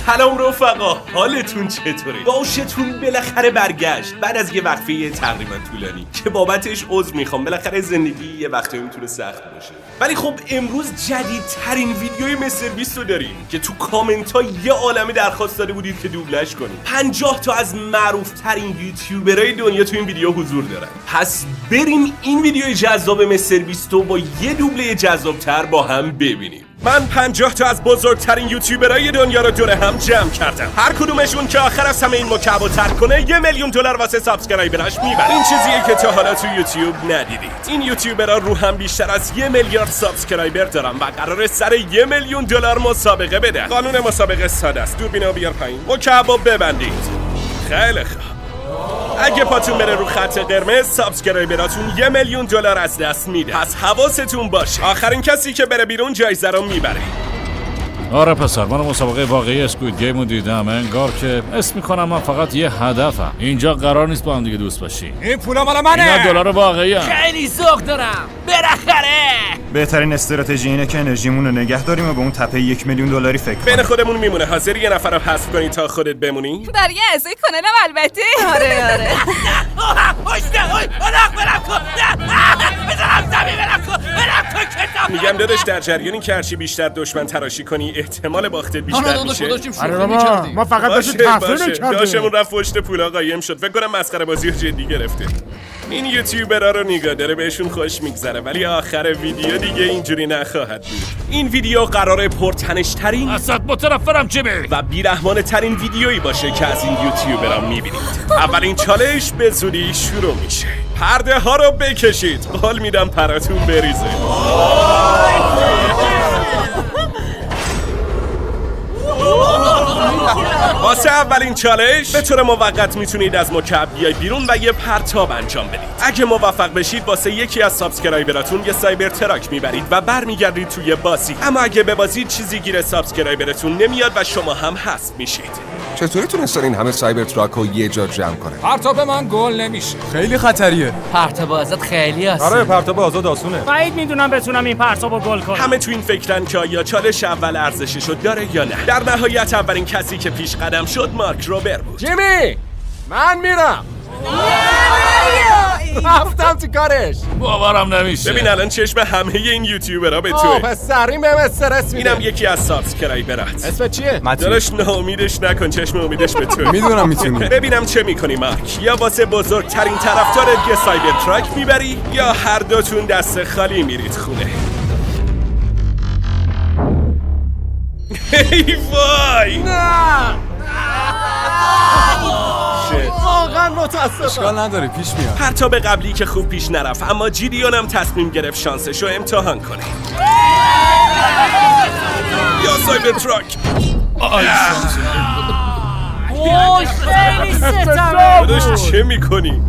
سلام رفقا، حالتون چطوره؟ باشتون بالاخره برگشت بعد از یه وقفه تقریبا طولانی که بابتش عذر میخوام. بالاخره زندگی یه وقتی میتونه سخت باشه، ولی خب امروز جدیدترین ویدیوی مستر بیست رو داریم که تو کامنت ها یه عالمه درخواست داده بودید که دوبلش کنیم. 50 تا از معروف ترین یوتیوبرای دنیا تو این ویدیو حضور دارن. پس بریم این ویدیوی جذاب مستر بیست رو با یه دوبله جذابتر با هم ببینیم. من 50 تا از بزرگترین یوتیوبرای دنیا رو دور هم جمع کردم. هر کدومشون که آخر از همه این مکعب رو ترک کنه $1,000,000 واسه سابسکرایبرش میبره. این چیزیه که تا حالا تو یوتیوب ندیدید. این یوتیوبرها رو هم بیشتر از 1 میلیارد سابسکرایبر دارن و قراره سر $1,000,000 مسابقه بده. قانون مسابقه ساده است. دوربینو بیار پایین. مکعبو ببندید. خیلی خوب. اگه پاتون بره رو خط قرمز سابسکرایبراتون $1,000,000 از دست میده. پس حواستون باشه آخرین کسی که بره بیرون جایزه رو میبره. آره پسر، من مسابقه واقعی اسکوید گیم رو دیدم. انگار که اسم میکنم من فقط یه هدفم. اینجا قرار نیست با هم دیگه دوست باشی. این پولا مال منه. اینا دلار واقعی هم. خیلی ذوق دارم بالاخره. بهترین استراتژی اینه که انرژیمون رو نگه داریم و به اون تپه $1,000,000 فکر کنیم. بین خودمون میمونه. حاضر یه نفر رو حذف کنی تا خودت بمونی؟ در یه اعضای کانالم البته. آره میگم داداش در جریانی که هرچی بیشتر دشمن تراشی کنی احتمال باختت بیشتر میشه. آره بابا، ما فقط داشتیم تفریح می‌کردیم. داشتمون رفت پشت پولا قایم شد. فکر کنم مسخره بازی رو جدی گرفته. این یوتیوبرها رو نگاه داره بهشون خوش میگذره، ولی آخر ویدیو دیگه اینجوری نخواهد بود. این ویدیو قراره پرتنش‌ترین اسد متنفرم چه و بیرحمانه ترین ویدیویی باشه که از این یوتیوبرها میبینید. اولین چالش به زودی شروع میشه. پرده ها رو بکشید. قول میدم پراتون بریزه. واسه اولین چالش به طور موقت میتونید از مکعب بیای بیرون و یه پرتاب انجام بدید. اگه موفق بشید واسه یکی از سابسکرایبراتون یه سایبر تراک میبرید و برمیگردید توی بازی. اما اگه ببازید چیزی گیر سابسکرایبرتون نمیاد و شما هم حذف میشید. چطوری تونستن این همه سایبر تراک رو یه جا جمع کنه؟ پرتاب من گل نمیشه. خیلی خطریه. پرتاب آزاد خیلی آسونه. آره پرتاب آزاد آسونه. بعید میدونم بتونم این پرتابو گل کنم. همه تو این فکرن که آیا چالش اول ارزششو داره یا نه. در نهایت اولین کسی که پیش قدم شد مارک روبر بود. جیمی، من میرم. رفتم تو کارش. باورم نمیشه. ببین الان چشم همه این یوتیوبرها به توه. پسر این بهم استرس میده. اینم یکی از سابسکرایبرات. اسم چیه؟ داداش ناامیدش نکن، چشم امیدش به توه. میدونم میتونی. ببینم چه میکنی مارک. یا واسه بزرگترین طرفدارت یه سایبر تراک میبری یا هر دوتون دست خالی میرید خونه. ای وای. واقعا متاسفم. اشکال نداره پیش میاد. پرتاب قبلی که خوب پیش نرفت، اما جیدیون هم تصمیم گرفت شانسشو امتحان کنه. یا سایبر تراک. اوه خیلی ستمه. داداش چه میکنی؟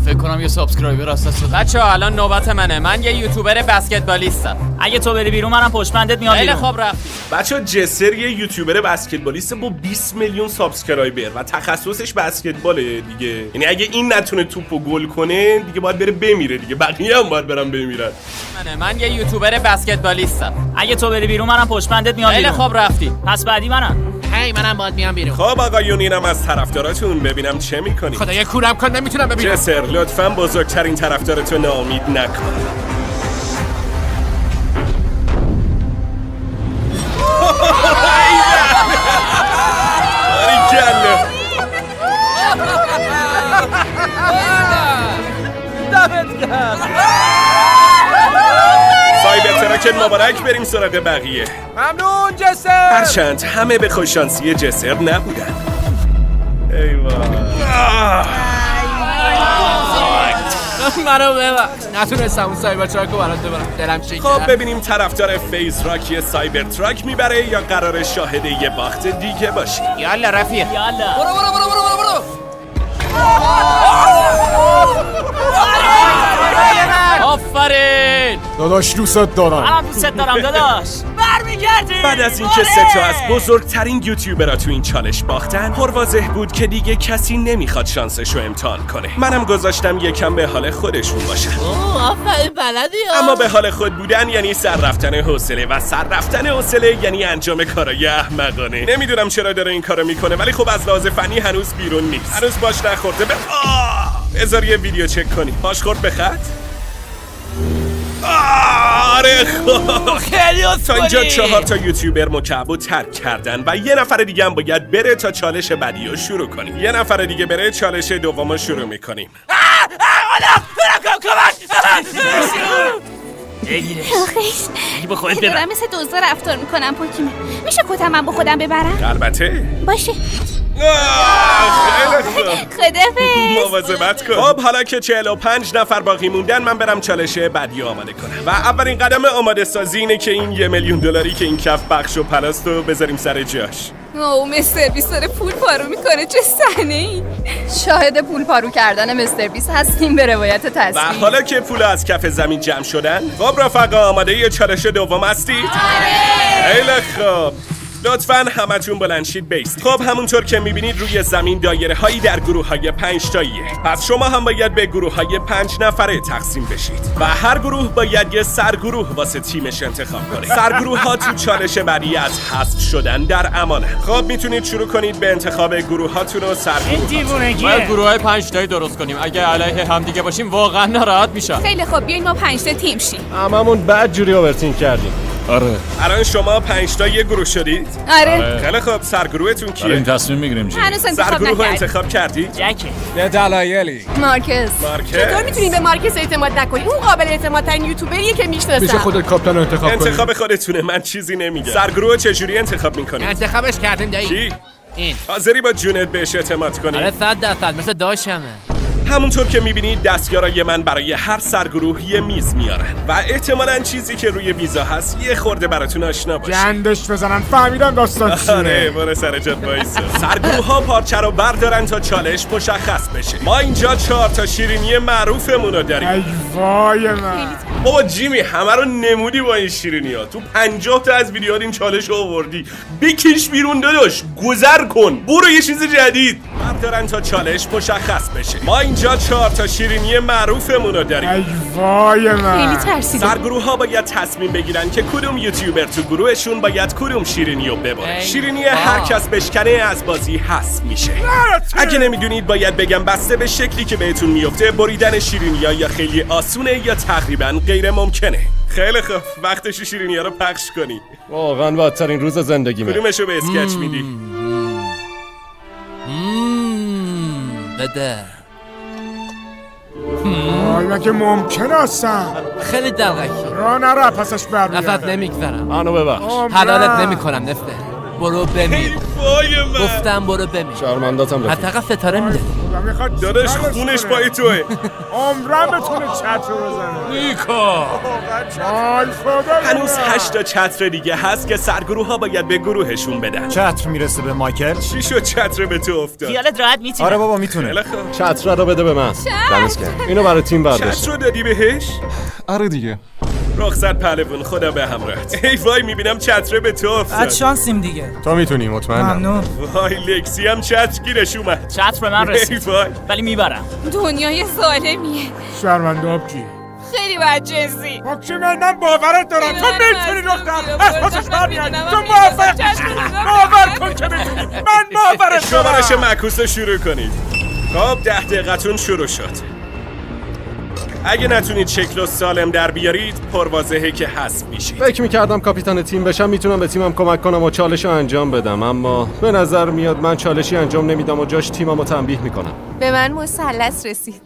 فکر کنم یه سابسکرایبر از دست داد. بچه‌ها الان نوبت منه. من یه یوتیوبر بسکتبالیستم. اگه تو بری بیرون منم پشت بندت میام خیلی بیرون. خوب رفتی. بچه جسر یه یوتیوبر بسکتبالیست با 20 میلیون سابسکرایبر و تخصصش بسکتباله دیگه. یعنی اگه این نتونه توپو گل کنه دیگه باید بره بمیره دیگه. بقیه هم باید برن بمیرن. من یه یوتیوبر بسکتبالیستم. اگه تو بری بیرون منم پشت بندت میام خیلی بیرون. خوب رفتی. پس بعدی منم. هی منم باید میام بیرون. خب آقایون اینم از طرفداراتون، ببینم چه میکنی. خدا یه کورم کن نمیتونم ببینم. جسر لطفاً بزرگترین طرفدارتو ناامید نکن. سایبر تراکت مبارک. بریم سراغ بقیه. ممنون جسر. هرچند همه به خوششانسی جسر نبودن. ای وای. منو ببخش. نتونستم اون سایبر تراک رو برات ببرم. دلم شکست. خب ببینیم طرفدار فیز راکی سایبر تراک میبره یا قرار شاهد یه باخت دیگه باشی. یالا رفیق. یالا. برو. آفرین. داداش دوست دارم. منم دوست دارم داداش. برمیگردیم. بعد از اینکه سه تا از بزرگترین یوتیوبرها تو این چالش باختن، پرواضح بود که دیگه کسی نمیخواد شانسش رو امتحان کنه. منم گذاشتم یکم به حال خودشون باشن. آفرین بلدی اما به حال خود بودن یعنی سر رفتن حوصله و سر رفتن حوصله یعنی انجام کارای احمقانه. نمیدونم چرا داره این کارو میکنه، ولی خب از لحاظ فنی هنوز بیرون نیست. هنوز باش نخورده. بذار یه ویدیو چک کنی. باش خورد به خط. آره خب خیلی تا اینجا 4 تا یوتیوبر مکعب رو ترک کردن و یه نفر دیگه هم باید بره تا چالش بعدی رو شروع کنیم. یه نفر دیگه بره چالش دوم رو شروع میکنیم. بگیرش. آخیش به خودت ببر. دارم مثل دزدا رفتار میکنم پوکیمه. میشه کتم من با خودم ببرم؟ البته. باشه. خیلی خوب. خدافظ. مواظبت کن. خب حالا که 45 نفر باقی موندن، من برم چالش بعدی آماده کنم. و اولین قدم آماده سازی اینه که این $1,000,000 که این کف بخش و پلاست رو بذاریم سر جاش. مستر بیست داره پول پارو میکنه. چه صحنه ای. شاهد پول پارو کردن مستر بیست هستیم به روایت و تصویر. حالا که پول از کف زمین جمع شدن، خب رفقا آماده یه چالش دوم هستید؟ خیلی خوب. لطفاً همتون بلند شید بیست. خب همونطور که میبینید روی زمین دایره هایی در گروه های 5 تاییه. پس شما هم باید به گروه های 5 نفره تقسیم بشید و هر گروه باید یه سرگروه واسه تیمش انتخاب کنه. سرگروه ها تو چالش بعدی از حذف شدن در امانه. خب میتونید شروع کنید به انتخاب گروه هاتون و سرگروه. باید گروه های 5 تایی درست کنیم. اگه علیه همدیگه باشیم واقعا ناراحت میشم. خیلی خوب بیاین ما 5 تا تیم شیم. هممون بد جوری اوورتینگ کردیم. آره. الان شما 5 تا یه گروه شدید؟ آره. خیلی خوب. سرگروهتون آره این کیه؟ تصمیم میگیریم چی؟ هنوز انتخاب سرگروه رو نکردیم. انتخاب کردید؟ جکه. به دلایلی. مارکز. مارکز. میتونیم به مارکز اعتماد نکنی؟ اون قابل اعتمادترین یوتیوبریه که میشناسم. میشه خودت کاپیتان رو انتخاب کنی. انتخاب خودتونه، من چیزی نمیگم. سرگروه چجوری انتخاب میکنید؟ انتخابش کردیم دایی. کی؟ این. حاضری با جونت بهش اعتماد کنی؟ آره 100% مثل داشمه. همونطور که میبینید دستیارای من برای هر سرگروه یه میز میارن و احتمالاً چیزی که روی میزا هست یه خورده براتون آشنا باشه. گندش بزنن فهمیدم داستان آره برو سر جات وایسا. سرگروه ها پارچه رو بردارن تا چالش مشخص بشه. ما اینجا 4 تا شیرینی معروفمون رو داریم. ای وای من. بابا جیمی همه رو نمودی با این شیرینی ها. تو 50 تا از ویدیوها این چالش رو آوردی. بکش بیرون داداش، گذر کن، برو یه چیز جدید. بردارن تا چالش مشخص بشه. ما اینجا 4 تا شیرینی معروفمون رو داریم. ای وای من. خیلی ترسیدم. سرگروه ها باید تصمیم بگیرن که کدوم یوتیوبر تو گروهشون باید کدوم شیرینی رو ببره. شیرینی هر کس بشکنه از بازی حذف میشه. اگه نمیدونید باید بگم بسته به شکلی که بهتون میفته بریدن شیرینی ها یا خیلی آسونه یا تقریبا غیر ممکنه. خیلی خوب وقتش شیرینی ها رو پخش کنی. واقعا بدترین روز زندگیمه. کدومشو به اسکچ میدی؟ بده. وای من که ممکن هستم. خیلی دلغکی. راه نره پسش نفت برمیگرده. نمیگذرم. منو ببخش. حلالت نمیکنم نفته. برو بمیر. وای من گفتم برو بمیر. شرمنداتم رفیق. حداقل ستاره میده. داداش خونش پای توه. عمرم بتونه چتر رو بزنه. نیکا. وای خدا. هنوز 8 تا چتر دیگه هست که سرگروه ها باید به گروهشون بدن. چتر میرسه به مایکل. چی شد چتر به تو افتاد؟ خیالت راحت میتونی. آره بابا میتونه. خیلی خوب. چتر رو بده به من. دمت گرم. اینو برای تیم برداشت. چتر رو دادی بهش؟ آره دیگه. رخصت پهلوون خدا به همراهت. ای وای میبینم چتر به تو افتاد. شانسیم دیگه. تو میتونی مطمئنم. وای لکسی هم چتر گیرش اومد. چتر به من ای رسید. وای. ولی میبرم. دنیای ظالمیه. شرمنده آب کی؟ خیلی بدجنسی. من باورت دارم. تو میتونی دختر. از پسش برمیاری. تو باور کن که میتونی. من باورت دارم. شمارش معکوس رو شروع کنید. خب 10 دقیقتون شروع شد. اگه نتونید شکل و سالم در بیارید پرواضحه که حذف میشید. فکر میکردم کاپیتان تیم بشم میتونم به تیمم کمک کنم و چالش رو انجام بدم، اما به نظر میاد من چالشی انجام نمیدم و جاش تیمم رو تنبیه میکنم. به من مثلث رسید.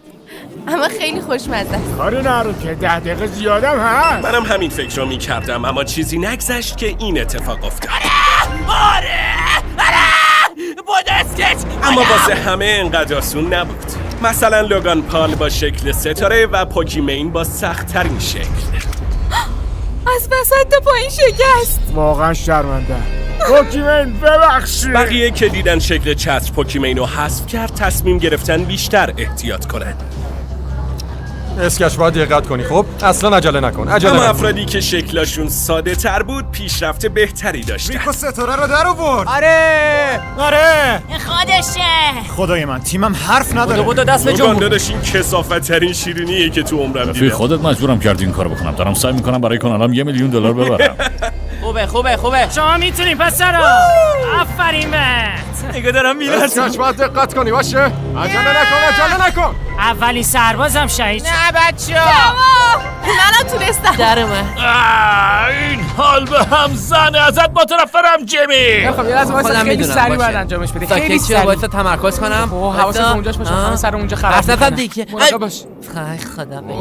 اما خیلی خوشمزه است. کاری نرو که 10 دقیقه زیادم هست. منم همین فکر رو میکردم اما چیزی نگذشت که این اتفاق افتاد. بود اسکچ. اما واسه همه انقدر آسون نبود. مثلا لوگان پال با شکل ستاره و پوکیمین با سخت ترین شکل. از وسط تا پایین شکست. واقعا شرمنده. پوکیمین ببخشید. بقیه که دیدن شکل چتر پوکیمین رو حذف کرد تصمیم گرفتن بیشتر احتیاط کنن. اسکش باید دقت کنی خب اصلا عجله نکن عجله اما نکن. افرادی که شکلاشون ساده تر بود پیشرفت بهتری داشتن. ریکو ستاره رو در آورد. آره خودشه. خدای من تیمم حرف نداره. بودو دست به قربان جمهور. داداش این کثافت ترین شیرینیه که تو عمرم رفیق دیدم. خودت مجبورم کردی این کارو بکنم. دارم سعی میکنم برای کانالم $1 میلیون ببرم. خوبه شما میتونی پسرا. آفرین بهت. دیگه دارم میرسم. اسکش باید دقت کنی باشه. عجله نکن. اولین سربازم شهید شد. نه بچه‌ها منم تونستم. در اومد. این حال به هم زنه. ازت متنفرم جیمی. خب یه لحظه واسه خیلی سریع باید انجامش بدی. خیلی سریع واسه تمرکز کنم. حواست اونجاش باشه. همه سر اونجا خراب اصلا می‌کنن. دیگه مراقب باش. خای خدا بگم.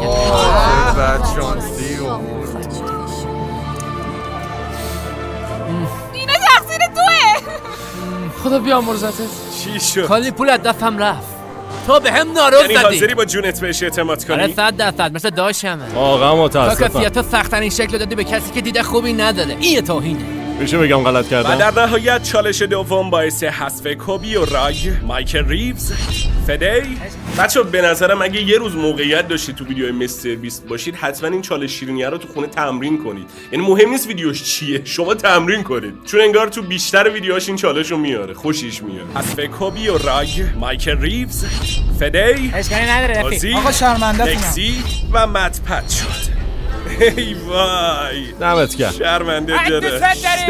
اینا تقصیر توه. خدا بیامرزتت. چی شد؟ کلی پول از دستم رفت. تو به هم ناراض یعنی زدی. حاضری با جونت بهش اعتماد کنی؟ آره 100% مثل داشتمه. واقعا تا متاسفم. کفیت سخت‌ترین شکل دادی به کسی که دیده خوبی نداره. این توهینه. میشه بگم غلط و کردم. در نهایت چالش دوم باعث حذف کوبی و رای، مایکل ریوز، فدی. بچه به نظرم اگه یه روز موقعیت داشتید تو ویدیو مستر بیست باشید حتما این چالش شیرینیه رو تو خونه تمرین کنید. یعنی مهم نیست ویدیوش چیه، شما تمرین کنید چون انگار تو بیشتر ویدیوهاش این چالش رو میاره، خوشش میاد. حذف کوبی و رای، مایکل ریوز، فدی، اشکالی نداره رفیق. بازی، آقا شرمنده مکسی و مت پت شد. ای وای دمت گرم. شرمنده داده.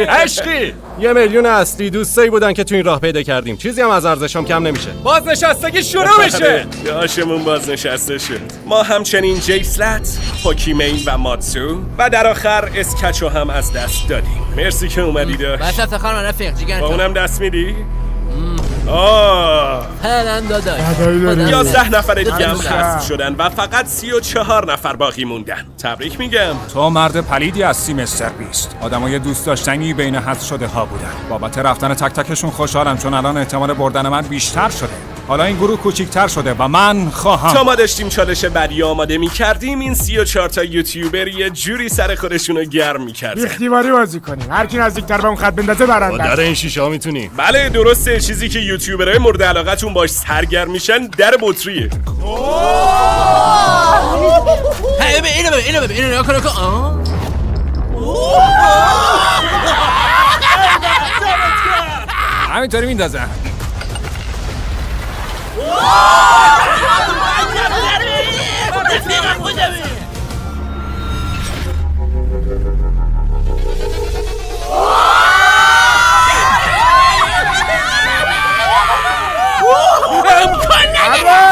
عشقی 1 میلیون اصلی دوستایی بودن که تو این راه پیدا کردیم. چیزی هم از ارزشم کم نمیشه. بازنشستگی شروع میشه. داشمون بازنشسته شد. ما همچنین جیسلت، پوکیمین و ماتسو و در آخر اسکچو هم از دست دادیم. مرسی که اومدی داشت. بس افتخار من رفیق جیگر با تو. اونم دست میدی؟ آه هلن داداش. 11 نفر دیگه هم حذف شدن و فقط 34 نفر باقی موندن. تبریک میگم. تو مرد پلیدی هستی مستر بیست. آدمای دوست داشتنی بین حذف شده ها بودن. بابت رفتن تک تکشون خوشحالم چون الان احتمال بردن من بیشتر شده. حالا این گروه کوچیک‌تر شده و من خواهم. تا ما داشتیم چالش بعدی آماده می‌کردیم این 34 تا یوتیوبر یه جوری سر خودشون رو گرم می‌کردن. اختیاری بازی کنیم. هر کی نزدیکتر به اون خط بندازه برنده. در این شیشه ها میتونی. بله درسته. چیزی که یوتیوبرهای مورد علاقتون باش سرگرم میشن در بطریه. اینو ببین اینو نکن. همینطوری میندازم.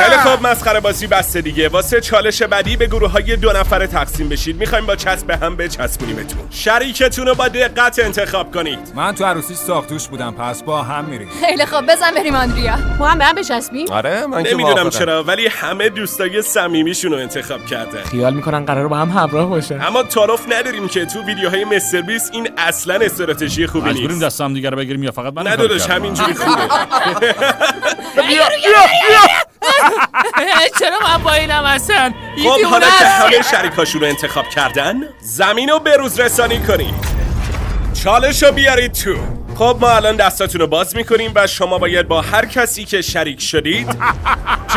خیلی خوب مسخره بازی بسته دیگه. واسه چالش بعدی به گروه های 2 نفره تقسیم بشید. میخوایم با چسب هم بچسبونیمتون. شریکتون رو با دقت انتخاب کنید. من تو عروسی ساختوش بودم پس با هم میریم. خیلی خوب بزن بریم آندریا. ما هم به هم بچسبیم. آره من که نمیدونم موافقم. چرا ولی همه دوستای صمیمیشون رو انتخاب کردن. خیال میکنن قراره با هم همراه باشن. اما تعارف نداریم که تو ویدیوهای مستر بیست این اصلا استراتژی خوبی مجبوریم نیست. دست هم دیگه رو بگیریم یا فقط من نه داداش همینجوری خوبه. چرا من با اینم هستن؟ خب حالا که همه شریکاشون رو انتخاب کردن زمین رو به روز رسانی کنید. چالش رو بیارید تو. خب ما الان دستاتون رو باز میکنیم و شما باید با هر کسی که شریک شدید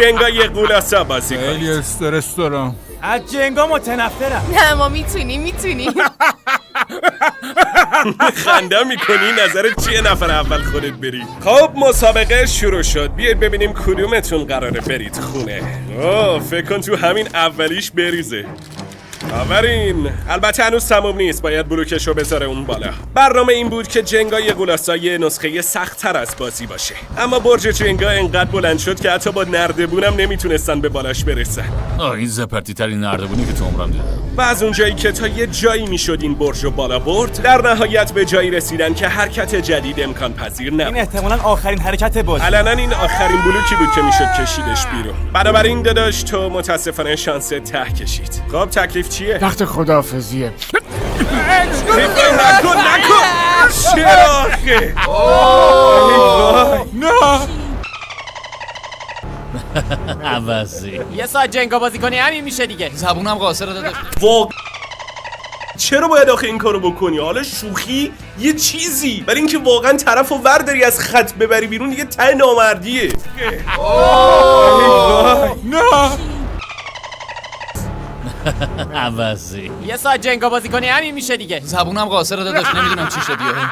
جنگای قولاسا بازی کنید. خیلی استرس دارم. از جنگا متنفرم. نه ما میتونیم. خنده میکنی؟ نظرت چیه نفر اول خودت بری؟ خب مسابقه شروع شد. بیاید ببینیم کدومتون قراره برید خونه. فکر کن تو همین اولیش بریزه. آورین. البته هنوز تموم نیست. باید بلوکشو بذاره اون بالا. برنامه این بود که جنگای قولاسای نسخه سخت‌تر از بازی باشه. اما برج جنگا انقدر بلند شد که حتی با نردبونم نمیتونستن به بالاش برسن. این زپرتی ترین نردبونی که تو عمرم دیدم. و از اونجایی که تا یه جایی میشد این برج رو بالا برد، در نهایت به جایی رسیدن که حرکت جدید امکان پذیر نبود. این احتمالاً آخرین حرکت بازی. علنا این آخرین بلوکی بود که میشد کشیدش بیرون. بنابراین داداش تو متاسفانه شانس ته کشید. خب تکلیف چیه؟ وقت خداحافظیه. نکن چرا آخه؟ نه عوضی یه ساعت جنگا بازی کنی همین میشه دیگه. زبونم قاصره داداش. چرا باید آخه این کارو بکنی؟ حالا شوخی یه چیزی، ولی اینکه واقعا طرفو ورداری از خط ببری بیرون دیگه ته نامردیه. نه عوضی. یه ساعت جنگا بازی کنی همین میشه دیگه. زبونم قاصره داداش، نمیدونم چی شد یهو.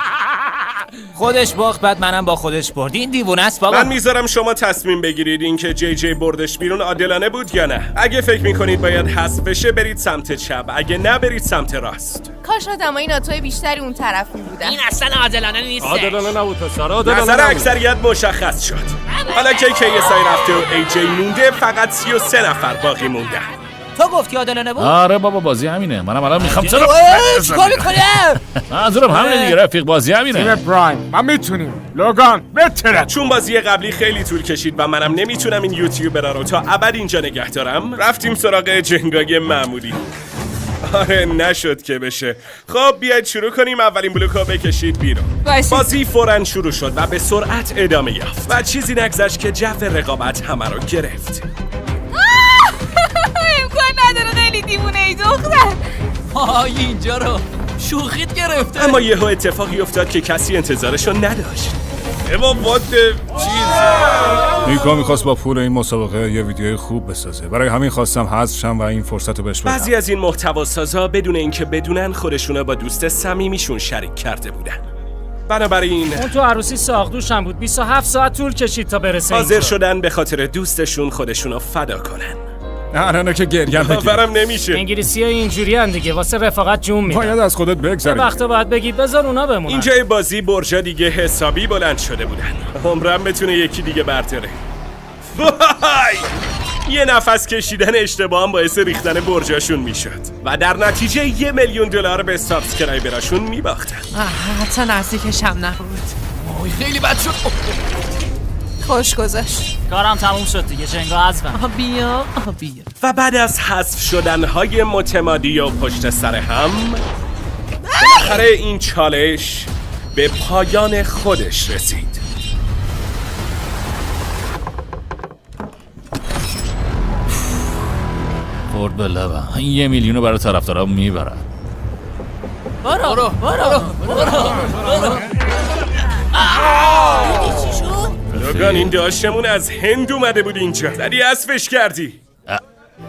خودش باخت بعد منم با خودش برد. این دیوونه است بابا. من میذارم شما تصمیم بگیرید اینکه جی بردش بیرون عادلانه بود یا نه. اگه فکر میکنید باید حذف بشه برید سمت چپ، اگه نه برید سمت راست. کاش آدمای ناتوی بیشتری اون طرف می بودن. این اصلا عادلانه نیست. عادلانه نبود پسر، عادلانه نظر نبود. اکثریت مشخص شد. حالا که KSI رفته و AJ مونده، فقط 33 نفر باقی موندن. تو گفتی عادلانه بود؟ آره بابا بازی همینه. منم الان میخوام چرا چیکار می‌کنی؟ منظورم همینه دیگه رفیق، بازی تیم همینه. پرایم ما میتونیم. لوگان بتره. چون بازی قبلی خیلی طول کشید و منم نمیتونم این یوتیوبرا رو تا ابد اینجا نگه دارم، رفتیم سراغ جنگای معمولی. آره نشد که بشه. خب بیاید شروع کنیم. اولین بلوک ها بکشید بیرون. بازی فوراً شروع شد و به سرعت ادامه یافت و چیزی نگذشت که جو رقابت همه رو گرفت. امکان نداره، خیلی دیوونه ای دختر. آی اینجا رو شوخیت گرفته. اما یهو اتفاقی افتاد که کسی انتظارشو نداشت. اما وات نیکا میخواست با پول این مسابقه یه ویدیوی خوب بسازه، برای همین خواستم حذف شم و این فرصت رو بهش بدم. بعضی از این محتواسازا بدون اینکه بدونن خودشونو با دوست صمیمیشون شریک کرده بودن. بنابراین اون تو عروسی ساقدوشم بود. 27 ساعت طول کشید تا برسه حاضر اینجا. شدن به خاطر دوستشون خودشونو فدا کنن. نه که گریم بگیر. باورم نمیشه. انگلیسی های اینجوری هم دیگه، واسه رفاقت جون میدن. باید از خودت بگذری. وقتا باید بگی بذار اونا بمونن. اینجای بازی برجا دیگه حسابی بلند شده بودن. عمرم بتونه یکی دیگه برتره. وای! یه نفس کشیدن اشتباه هم باعث ریختن برجاشون میشد و در نتیجه $1,000,000 به سابسکرایبراشون میباختن. حتی نزدیکش هم نبود. آی خیلی بد شد. خوش گذشت. کارم تموم شد دیگه، جنگا حذفم. بیا. و بعد از حذف شدن‌های متمادی و پشت سر هم، بالاخره این چالش به پایان خودش رسید. خورد به لبم. این 1,000,000 برای طرفدارام میبرم. برو. لوگان این داشتمون از هند اومده بود اینجا. زدی اسفش کردی.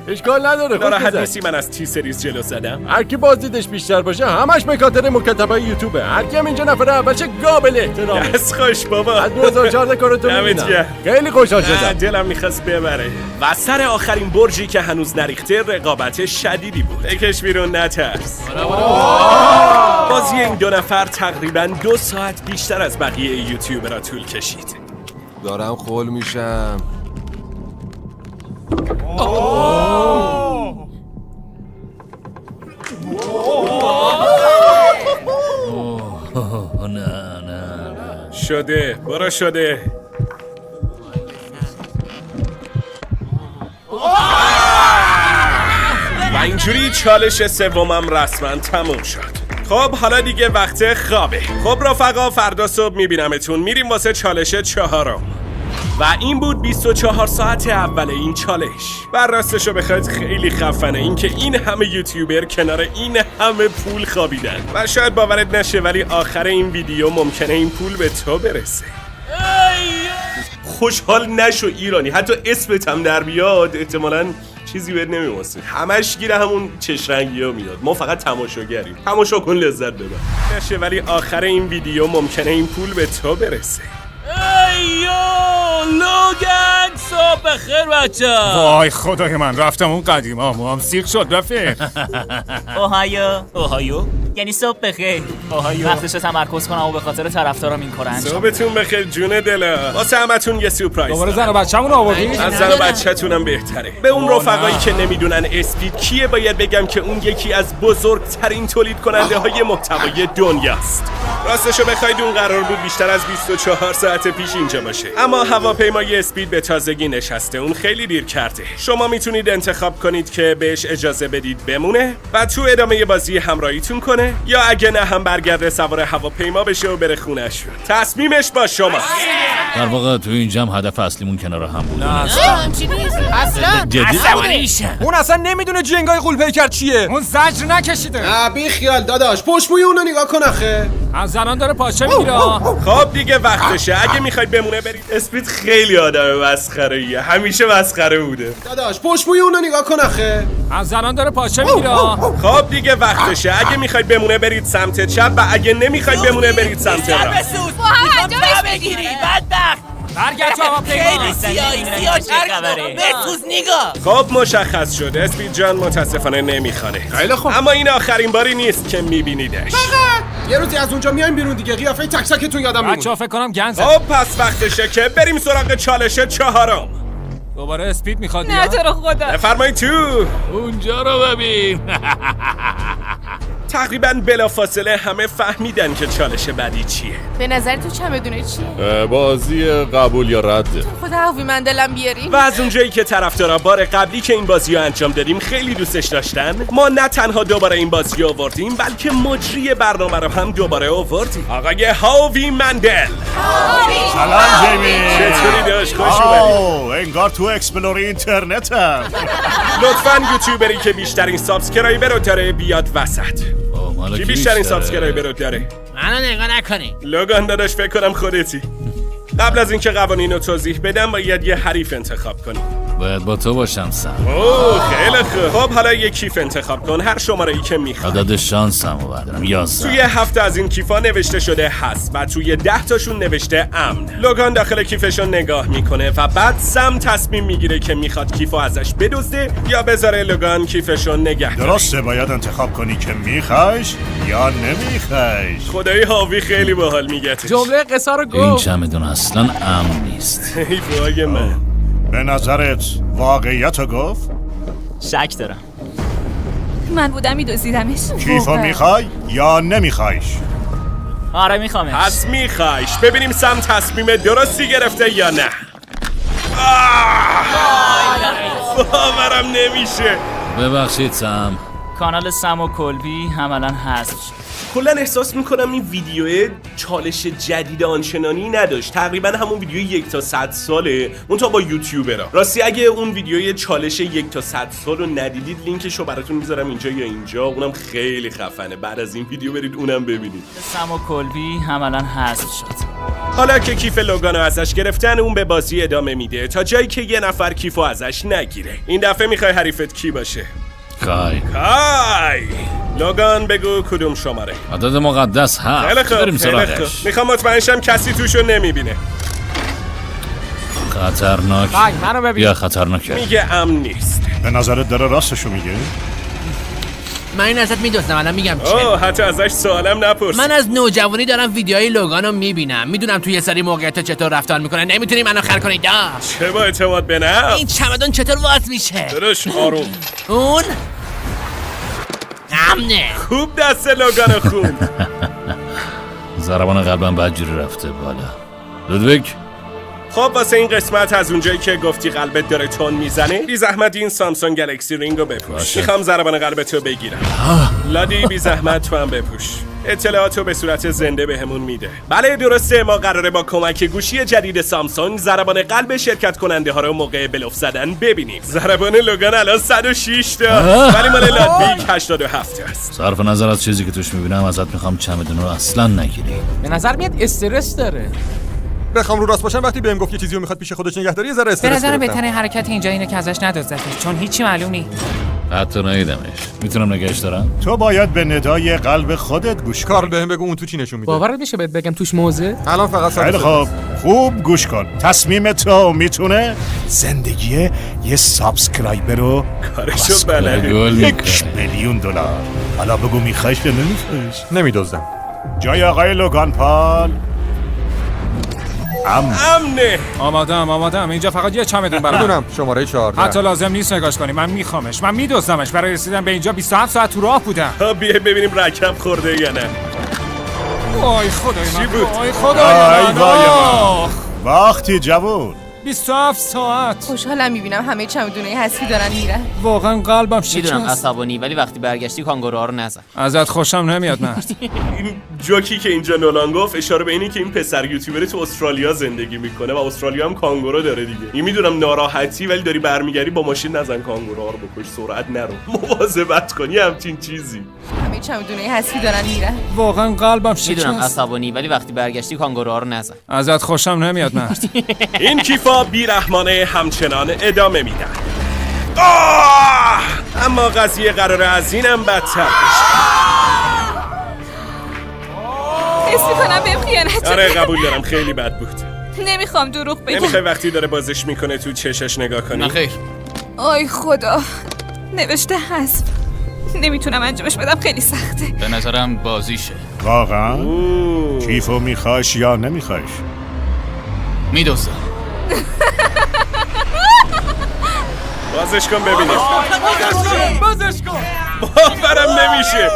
اشکال نداره. ناراحت نیستی من از تی سریز جلو زدم؟ هر کی بازدیدش بیشتر باشه همش به خاطر مکاتبه یوتیوبه. هر کی هم اینجا نفر اولشه قابل احترامه. دست خوش بابا. از 2014 کارتو دمت میبینم. گرم. خیلی خوشحال نه، شدم. دلم میخواست ببره. و سر آخرین برجی که هنوز نریخته رقابت شدیدی بود. بکش بیرون نترس. بازی این دو نفر تقریباً 2 ساعت بیشتر از بقیه یوتیوبرها طول کشید. دارم خول میشم. نه شده برو شده. و اینجوری چالش سومم رسما تموم شد. خب حالا دیگه وقت خوابه. خب رفقا فردا صبح میبینمتون. میریم واسه چالش 4. و این بود 24 ساعت اول این چالش. و راستشو بخواید خیلی خفنه اینکه این همه یوتیوبر کنار این همه پول خوابیدن. و شاید باورت نشه ولی آخر این ویدیو ممکنه این پول به تو برسه. خوشحال نشو ایرانی، حتی اسمت هم در بیاد احتمالاً چیزی بهت نمیواسه. همش گیر همون چشرنگی ها میاد. ما فقط تماشاگریم. تماشا کن لذت ببر. نشه ولی آخر این ویدیو ممکنه این پول به تو برسه. ایو لوگان صبح بخیر بچه. وای خدای من، رفتم اون قدیما موام سیخ شد رفیق. اوهایو یعنی صبح بخیر. وقتش تمرکز کنم و به خاطر طرفدارام این کارو انجام. صبحتون بخیر جون دلا. واسه همتون یه سورپرایز. دوباره زن و بچه‌مون آوردی؟ از زن و بچه‌تونم بهتره. به اون رفقایی که نمیدونن اسپید کیه باید بگم که اون یکی از بزرگترین تولید کننده های محتوای دنیاست. راستشو بخواید اون قرار بود بیشتر از 24 ساعت پیش اینجا باشه، اما هواپیمای اسپید به تازگی نشسته. اون خیلی دیر کرده. شما میتونید انتخاب کنید که بهش اجازه بدید بمونه و تو ادامه بازی همراهیتون کنه، یا اگه نه هم برگرده سوار هواپیما بشه و بره خونه‌شون. تصمیمش با شما. در واقع تو این جمع هدف اصلیمون کنار هم بود. اصلا اون اصلا نمیدونه جنگای غول‌پیکر چیه. اون زجر نکشیده. بی خیال داداش، پشت بوی اونو نگاه کن آخه. از زنان داره پاچه میگیره. خب دیگه وقتشه. اگه میخوای بمونه برید. اسپید خیلی آدم مسخره‌ایه. همیشه مسخره بوده. داداش پشت بوی اونو نگاه کن آخه. از زنان داره پاچه میگیره. خب دیگه وقتشه. اگه میخوای بمونه برید سمت چپ و اگه نمیخوای بمونه برید سمت راست. بگیری بدبخت. برگرد تو هوا پیمان. خیلی سیاه بسوز نگاه. خب مشخص شد. اسپید جان متاسفانه نمیخوانه. خیلی خوب. اما این آخرین باری نیست که میبینیدش. یه روزی از اونجا میایم بیرون دیگه. قیافه تک تکتون یادم میمونه. بچه‌ها فکر کنم گنزه. خب پس وقتشه که بریم سراغ چالش 4. دوباره اسپید میخواد نه تو رو خدا. بفرمایید تو. اونجا رو ببین. تقریبا بلافاصله همه فهمیدن که چالش بعدی چیه. به نظر تو چمدونه چیه؟ بازی قبول یا رده. خدا عفوی من دلم بیاری. و از اونجایی که طرفدارا بار قبلی که این بازی رو انجام دادیم خیلی دوستش داشتن، ما نه تنها دوباره این بازی رو آوردیم بلکه مجری برنامه رو هم دوباره آوردیم. آقای هاوی مندل. سلام جیمی. چطوری داشت؟ خوش اومدی. انگار تو اکسپلور اینترنت هم. لطفاً یوتیوبری که بیشترین سابسکرایبر رو داره بیاد وسط. کی بیشترین سابسکرایبر رو داره؟ منو نگاه نکنی. لوگان داداش فکر کنم خودتی. قبل از اینکه قوانین رو توضیح بدم باید یه حریف انتخاب کنی. باید با تو باشم سم. اوه خیلی خوب. خب حالا یه کیف انتخاب کن، هر شماره ای که میخوای. عدد شانسم رو بردارم 11. توی 7 از این کیفا نوشته شده هست و توی 10 تاشون نوشته امن. لوگان داخل کیفشون نگاه میکنه و بعد سم تصمیم میگیره که میخواد کیفو ازش بدزده یا بذاره لوگان کیفشون نگه داره. درسته باید انتخاب کنی که میخوایش یا نمیخوایش. خدای هاوی خیلی باحال میگه. جمله قصه رو این گفت. چمدون اصلا امن نیست. ای وای من. به نظرت واقعیت رو گفت؟ شک دارم. من بودم میدزدیدمش. کیفو میخوای یا نمیخوایش؟ آره میخوامش. پس میخوایش. ببینیم سم تصمیم درستی گرفته یا نه. باورم نمیشه. ببخشید سم. کانال سم و کلبی عملاً حذف شد. کلا احساس میکنم این ویدیو چالش جدید آنچنانی نداشت. تقریبا همون ویدیو 1 تا 100 ساله منتها با یوتیوبرا. راستی اگه اون ویدیوی چالش 1 تا 100 سال رو ندیدید لینکشو براتون میذارم اینجا یا اینجا. اونم خیلی خفنه. بعد از این ویدیو برید اونم ببینید. سم و کلبی عملاً حذف شد. حالا که کیف لوگانو ازش گرفتن اون به بازی ادامه میده تا جایی که یه نفر کیفو ازش نگیره. این دفعه میخوای حریفت کی باشه؟ کای. لوگان بگو کدوم شماره؟ عدد مقدس هست. خیلی خوب. بریم سراغش. میخوام مطمئن شم کسی توشو نمیبینه. خطرناک. منو ببین. یا خطرناکه. میگه امن نیست. به نظرت داره راستشو میگه؟ من این ازت میدونم الان میگم چه. حتی ازش سوالم نپرس. من از نوجوانی دارم ویدیوهای لوگانو میبینم. میدونم توی یه سری موقعیت چطور رفتار میکنه. نمیتونی منو خر کنی. چه با اعتماد به نفس. این چمدون چطور واز میشه؟ درش آروم. اون امنه. خوب دست لوگانو خوب. ضربان قلبم بدجوری رفته بالا. لودویگ خب واسه این قسمت از اونجایی که گفتی قلبت داره تون میزنه بی زحمت این سامسونگ گلکسی رینگو بپوش. میخوام ضربان قلبتو بگیرم. لادی بی زحمت تو هم بپوش. اطلاعاتو به صورت زنده بهمون میده. بله درسته، ما قراره با کمک گوشی جدید سامسونگ ضربان قلب شرکت کننده ها رو موقع بلوف زدن ببینیم. ضربان لوگان الان 106 تا ولی مال لادویگ 87 است. صرف نظر از چیزی که توش میبینم ازت میخوام چمدون رو اصلا نگیری. به نظر میاد استرس داره. بخوام رو راست باشم وقتی بهم گفت یه چیزی رو میخواد پیش خودش نگهداری یه ذره استرس به نظر گرفتم. بهترین حرکت اینجا اینه که ازش ندزدش چون هیچی معلوم نیست. حتی ندیدمش. میتونم نگهش دارم؟ تو باید به ندای قلب خودت گوش کنی. کارل بهم بگو اون تو چی نشون میده. باورت میشه بهت بگم توش موزه؟ الان فقط خیلی خوب خوب گوش کن. تصمیم تو میتونه زندگی یه سابسکرایبر رو کارشو بلده. $1,000,000. حالا بگو میخوایش یا نمیخوایش؟ نمیدزدم. جای آقای لوگان پال امنه. آمادم. اینجا فقط یه چمدون برام. میدونم شماره 14. حتی لازم نیست نگاش کنی. من میخوامش. من میدزدمش. برای رسیدن به اینجا 27 ساعت تو راه بودم. بیا ببینیم رکب خورده یا نه. وای خدای من. چی بود؟ وای خدای من. وقتی جوون 27 ساعت. خوشحالم میبینم همه چمدونای حذفی دارن میرن. واقعا قلبم میدونم شکست. عصبانی ولی وقتی برگشتی کانگوروها رو نزن. ازت خوشم نمیاد مرد. این جوکی که اینجا نولان گفت اشاره به اینی که این پسر یوتیوبر تو استرالیا زندگی میکنه و استرالیا هم کانگورو داره دیگه. این میدونم ناراحتی ولی داری برمیگردی با ماشین نزن کانگوروها رو بکش، سرعت نرو، مواظبت کنی همچین چیزی. همه چمدونه حذفی دارن میرن. واقعا قلبم میدونم شکست. عصبانی، ولی وقتی برگشتی کانگوروها رو نزن. ازت خوشم نمیاد مرد. این کیفا بیرحمانه همچنان ادامه میدن. اما قضیه قراره از اینم بدتر بشه. حس میکنم بهم خیانت آره شده. قبول دارم خیلی بد بود. نمیخوام دروغ بگم. نمیخوای وقتی داره بازش میکنه تو چشش نگاه کنی؟ نه خیر. آی خدا، نوشته حذف. نمیتونم انجامش بدم، خیلی سخته. به نظرم بازیشه. واقعا؟ کیفو میخوایش یا نمیخوایش؟ میدوزم. بازش کن ببینیم. بازش کن. باورم نمیشه.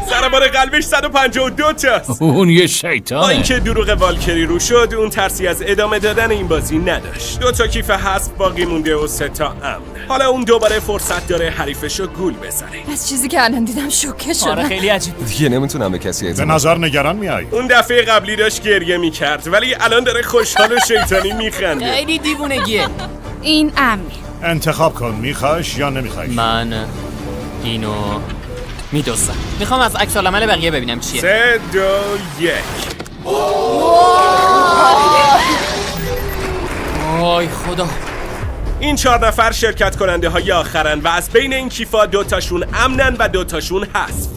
ضربان قلبش 152 تاست. اون یه با شیطانه. اینکه دروغ والکری رو شد، اون ترسی از ادامه دادن این بازی نداشت. 2 کیف حذف باقی مونده و 3 امن. حالا اون دوباره فرصت داره حریفشو گول بزنه. از چیزی که الان دیدم شوکه شدم. آره خیلی عجیب بود. دیگه نمیتونم به کسی به اعتماد. نظر نگران میای. اون دفعه قبلی داشت گریه میکرد ولی الان داره خوشحال و شیطانی میخنده. خیلی دیوونگیه. این امنه. انتخاب کن میخوایش یا نمیخوایش. من اینو میدوزم. میخوام از عکس العمل بقیه ببینم چیه. 3 2 1. وای خدا. این 4 نفر شرکت کننده های آخرن و از بین این کیفا 2 تاشون امنن و 2 تاشون حذف.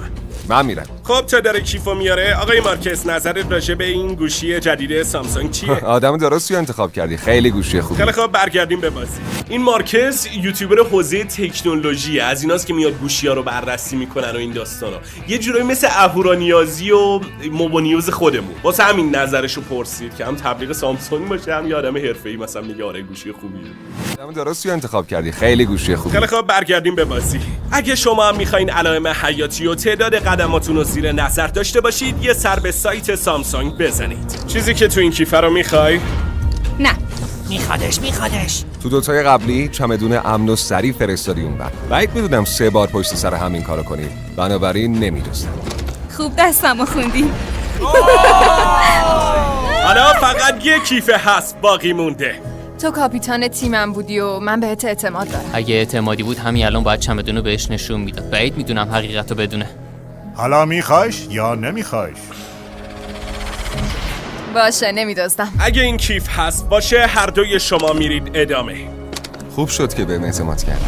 من میرم. خب تا داره کیفو میاره، آقای مارکس نظرت راجع به این گوشی جدید سامسونگ چیه؟ آدم درستی انتخاب کردی. خیلی گوشی خوبی. خیلی خوب، برگردیم به بازی. این مارکس یوتیوبر حوزه تکنولوژی، از ایناست که میاد گوشی‌ها رو بررسی میکنن و این داستانا. یه جورایی مثل اهورانیازی و موبونیوز خودمون. واسه همین نظرشو پرسید که هم تبلیغ سامسونگ باشه، هم یه آدم حرفه‌ای مثلا میگه آره گوشی خوبیه. آدم درستی انتخاب کردی. خیلی گوشی خوبی. خیلی خوب، برگردیم به بازی. اگه شما هم میخواین علائم حیاتی و تعداد قدماتون رو زیر نظر داشته باشید، یه سر به سایت سامسونگ بزنید. چیزی که تو این کیفه رو میخوای؟ نه. میخوادش. تو 2 تای قبلی چمدون امن و سریع فرستادی اون بعد. بعید میدونم 3 بار پشت سر همین کارو کنی. بنابراین نمیدونم. خوب دستمو خوندی. حالا فقط یه کیف هست باقی مونده. تو کاپیتان تیمم بودی و من بهت اعتماد دارم. اگه اعتمادی بود همین الان باید چمدونو بهش نشون میداد. بعید میدونم حقیقتو بدونه. حالا میخوایش یا نمیخوایش؟ باشه نمیدوزم. اگه این کیف هست باشه، هر دوی شما میرید ادامه. خوب شد که بهم اعتماد کردی.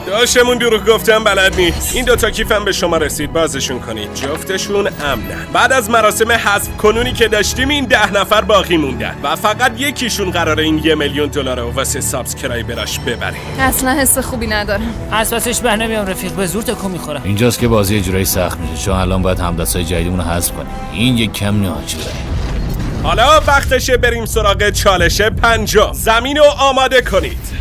داشتمون دروغ گفتم بلد نیست. این 2 کیفم به شما رسید، بازشون کنید. جفتشون امنن. بعد از مراسم حذف کنونی که داشتیم، این 10 نفر باقی موندن و فقط یکیشون قراره این $1,000,000 رو واسه سابسکرایبراش ببره. اصلا حس خوبی ندارم. اساسش به نمیام رفیق، به زور تکون میخوره. اینجاست که بازی اجرایی سخت میشه، چون الان باید همدستای جدیدمون رو حذف کنیم. این یک کم ناجوره. حالا وقتشه بریم سراغ چالش 5. زمین رو آماده کنید.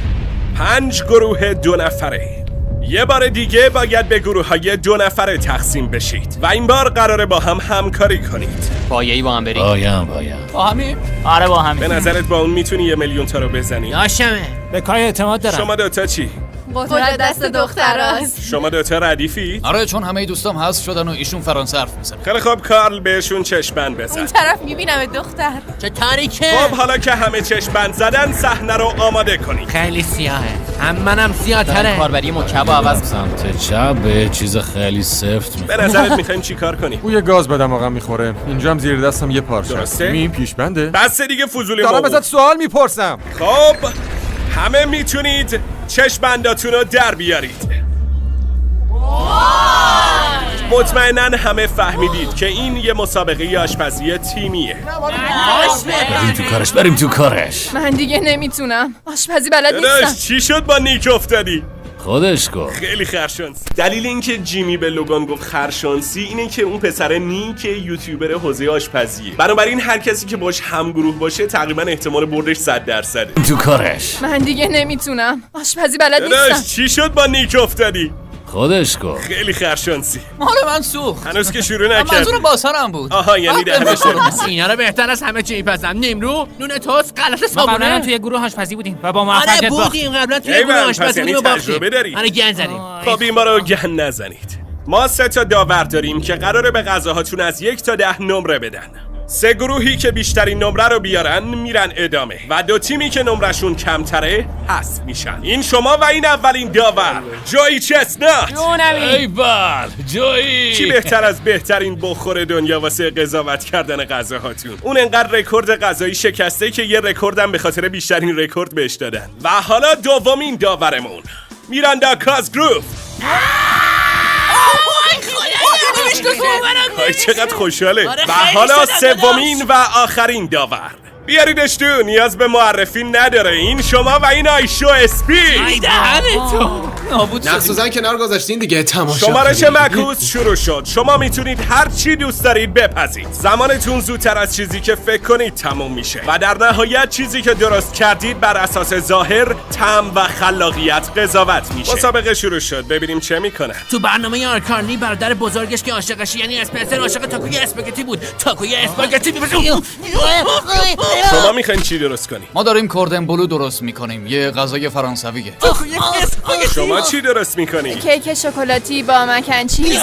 5 گروه 2 نفره. یه بار دیگه باید به گروه‌های 2 نفره تقسیم بشید و این بار قراره با هم همکاری کنید. پایه‌ای با هم بریم. بایم با همین؟ آره با همین. به نظرت با اون میتونی $1,000,000 تا رو بزنی؟ داشتمه. به کای اعتماد دارم. شما 2 تا چی؟ قدرت دست دختراست. شما 2 تا ردیفید؟ آره، چون همه دوستام حذف شدن و ایشون فرانسه حرف میزنه. خیلی خوب، کارل بهشون چشم‌بند بزن. اون طرف میبینم دختر. چه تاریکه. خب حالا که همه چشم‌بند زدن، صحنه رو آماده کنید. خیلی سیاهه. هم منم سیاه تره. کاربری مکعب عوض سمت چپ به چیز خیلی سفت به نظرت میخوایم چی کار کنیم؟ بوی گاز بدم آقا میخوره. اینجا هم زیر دستم یه پارچه. درسته؟ این پیش بنده. بس دیگه فضولی دارم موضوع. ازت سوال میپرسم. خب همه میتونید چشم‌بنداتون رو در بیارید. مطمئناً همه فهمیدید که این یه مسابقه آشپزی تیمیه. بریم تو کارش. من دیگه نمیتونم. آشپزی بلد داداش نیستم. چی شد با نیک افتادی؟ خودش گفت. خیلی خرشانسی. دلیل اینکه جیمی به لوگان گفت خرشانسی اینه که اون پسر نیک یوتیوبر حوزه آشپزیه. بنابراین هر کسی که باش همگروه باشه تقریبا احتمال بردش 100%. تو کارش. من دیگه نمیتونم. آشپزی بلد داداش نیستم. چی شد با نیک افتادی؟ خودش گفت. خیلی خرشانسی. مال من سوخت. هنوز که شروع نکردی. منظور باسرم بود. آها یعنی دهنش رو. اینا رو بهتر از همه چی میپزم. نیمرو، نون توست، غلط صابونه. توی گروه آشپزی بودیم و با آره موفقیت بودیم قبلا توی ایول، گروه پس آشپزی یعنی بودیم و تجربه باختیم. داری؟ آره گن زدیم. خب این ما رو گن نزنید. ما 3 تا داور داریم که قراره به غذاهاتون از 1 تا 10 نمره بدن. 3 گروهی که بیشترین نمره رو بیارن میرن ادامه و 2 تیمی که نمرشون کمتره حذف میشن. این شما و این اولین داور جوی چستنات. ای بال جویی. چی بهتر از بهترین بخور دنیا واسه قضاوت کردن غذاهاتون؟ اون انقدر رکورد غذایی شکسته که یه رکوردم به خاطر بیشترین رکورد بهش دادن. و حالا دومین داورمون میراندا کازگروف. چقدر خوشحاله. و حالا سومین و آخرین داور بیاریدش تو، نیاز به معرفی نداره. این شما و این آیشو اسپی. نقص زن کنار گذاشتین دیگه، تماشا. شمارش معکوس شروع شد. شما میتونید هر چی دوست دارید بپزید. زمانتون زودتر از چیزی که فکر کنید تموم میشه و در نهایت چیزی که درست کردید بر اساس ظاهر، طعم و خلاقیت قضاوت میشه. مسابقه شروع شد، ببینیم چه میکنن. تو برنامه آرکارنی برادر بزرگش که عاشقش یعنی اسپنسر عاشق تاکوی اسپاگتی بود. تاکوی اسپاگتی شما میخواین چی درست کنی؟ ما داریم کوردن بلو درست میکنیم، یه غذای فرانسویه. شما چی درست میکنی؟ کیک شکلاتی با مکن چیز.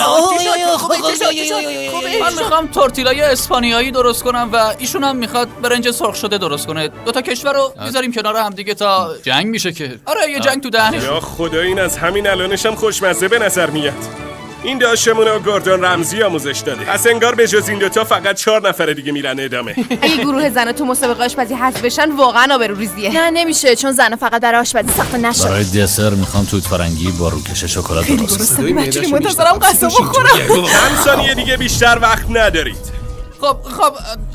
من میخوام تورتیلای اسپانیایی درست کنم و ایشون هم میخواد برنج سرخ شده درست کنه. 2 تا کشور رو میذاریم کنار هم دیگه تا جنگ میشه که. آره یه جنگ تو دهنش. یا خدا، این از همین الانش هم خوشمزه به نظر میاد. این داشتمون رو گوردون رمزی آموزش داده. پس انگار به جز این 2 تا فقط 4 نفر دیگه میرن ادامه. اگه گروه زنا تو مسابقه آشپزی حذف بشن واقعا آبروریزیه. نه نمیشه، چون زنا فقط در آشپزی ساخته نشد. برای دسر میخوام توت فرنگی با روکش شکلات درست کنم. بچه‌ای منتظرم غذا بخورم. چند ثانیه دیگه بیشتر وقت ندارید. خب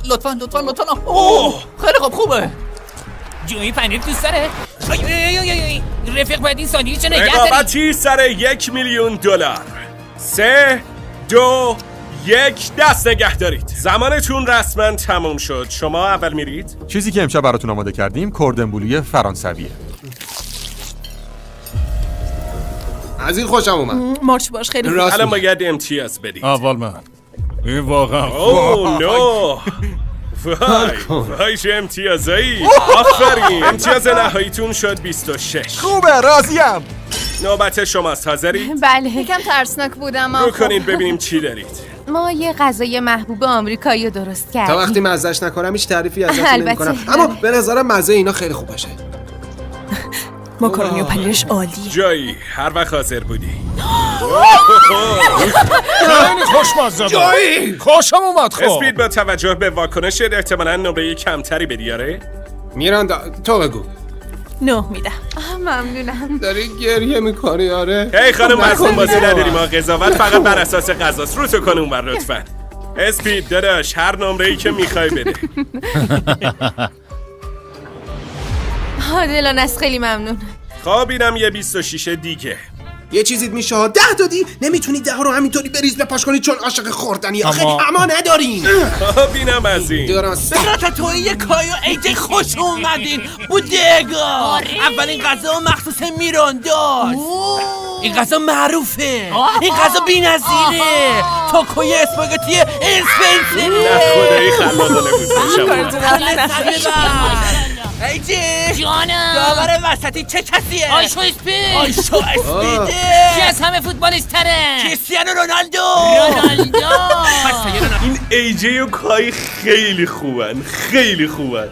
لطفاً خیلی خوبه. جویی پنیر دوست داره؟ رفیق باید این ساندویچ نگه داری. رقابتی سر $1,000,000. 3 2 1 دست نگه دارید. زمانتون رسما تموم شد. شما اول میرید. چیزی که امشب براتون آماده کردیم کوردن بلوی فرانسویه. از این خوشم اومد. مارچ باش خیلی خوب. الان باید امتیاز بدید. اول من. این واقعا اوه نو. وای چه امتیازایی. آفرین. امتیاز نهاییتون شد 26. خوبه، راضیم. نوبت شماست. حاضرید؟ بله. یکم ترسناک بودم. رو کنید ببینیم چی دارید. ما یه غذای محبوب آمریکایی رو درست کردیم. تا وقتی مزهش نکنم هیچ تعریفی ازش نمی‌کنم. اما به نظرم مزه اینا خیلی خوب باشه. ماکارونی و پنیرش عالیه. جایی هر وقت حاضر بودی. خیلی خوشمزه. جایی خوشم اومد. خب اسپید با توجه به واکنش احتمالاً نمره کمتری بدی. آره؟ میراندا تو بگو. 9 میدم. ممنونم. داری گریه میکنی؟ آره. هی خانم مظلوم بازی نداریم. ما قضاوت فقط بر اساس غذاست. رو تو کن اونور لطفاً. اسپید داداش هر نمره‌ای که میخوای بده. دلان از خیلی ممنون. خب اینم یه 26 دیگه. یه چیزیت میشه 10 دادی، نمیتونی 10 رو همینطوری بریز بپاش کنی چون عاشق خوردنی. آخه اما ندارین. خب اینم از این. بگرد توی یه کایو ایجی خوش اومدین بودگا. اولین غذا مخصوص میرانداست. این غذا معروفه. این غذا بی‌نظیره. تاکوی اسپاگتی اسپنسری. نه خدایی خلاقانه بود. ایجی جانم داور وسطی چه کسیه؟ آیشو اسپید. اسپیده. کی از همه فوتبالیست تره؟ کریستیانو رونالدو. این ایجی و کای خیلی خوبن.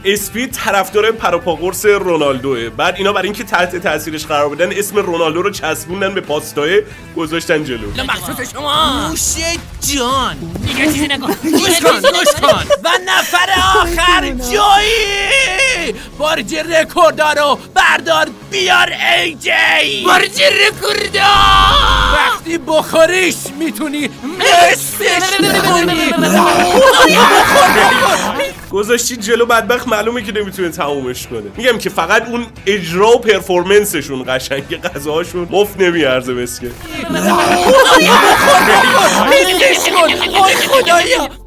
اسپید طرفدار پروپا قرص رونالدوه. بعد اینا برای اینکه تحت تاثیرش قرار بدن اسم رونالدو رو چسبوندن به پاستای گذاشتن جلو. مخصوص شما نوشه جان. دیگه چیزی نگو. گوش کن. و نفر آخر جایی. برج رکوردا رو بردار بیار ایجی. برج رکوردا وقتی بخوریش میتونی مستش کنی. گذاشتی جلو بدبخت معلومه که نمیتونه تمومش کنه. میگم که فقط اون اجرا و پرفورمنسشون قشنگه. غذاهاشون مفت نمیارزه بسکه.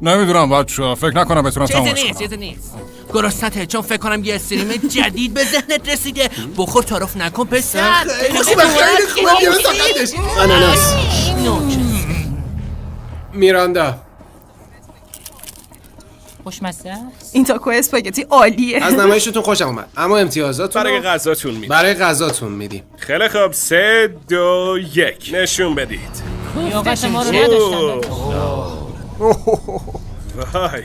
نمیدونم بچه‌ها، فکر نکنم بتونم تمومش کنم. چیزی نیست. گرسنته چون فکر کنم یه استریم جدید به ذهنت رسیده. بخور تعارف نکن پسر. خیلی خوبه. بیارن ساقتش. اناناس. میراندا خوشمزه. این تاکو اسپاگتی عالیه. از نمایشتون خوشم اومد، اما امتیازاتون برای غذاتون میدیم. خیلی خوب 3 2 1 نشون بدید. لیاقت ما رو نداشتن. وای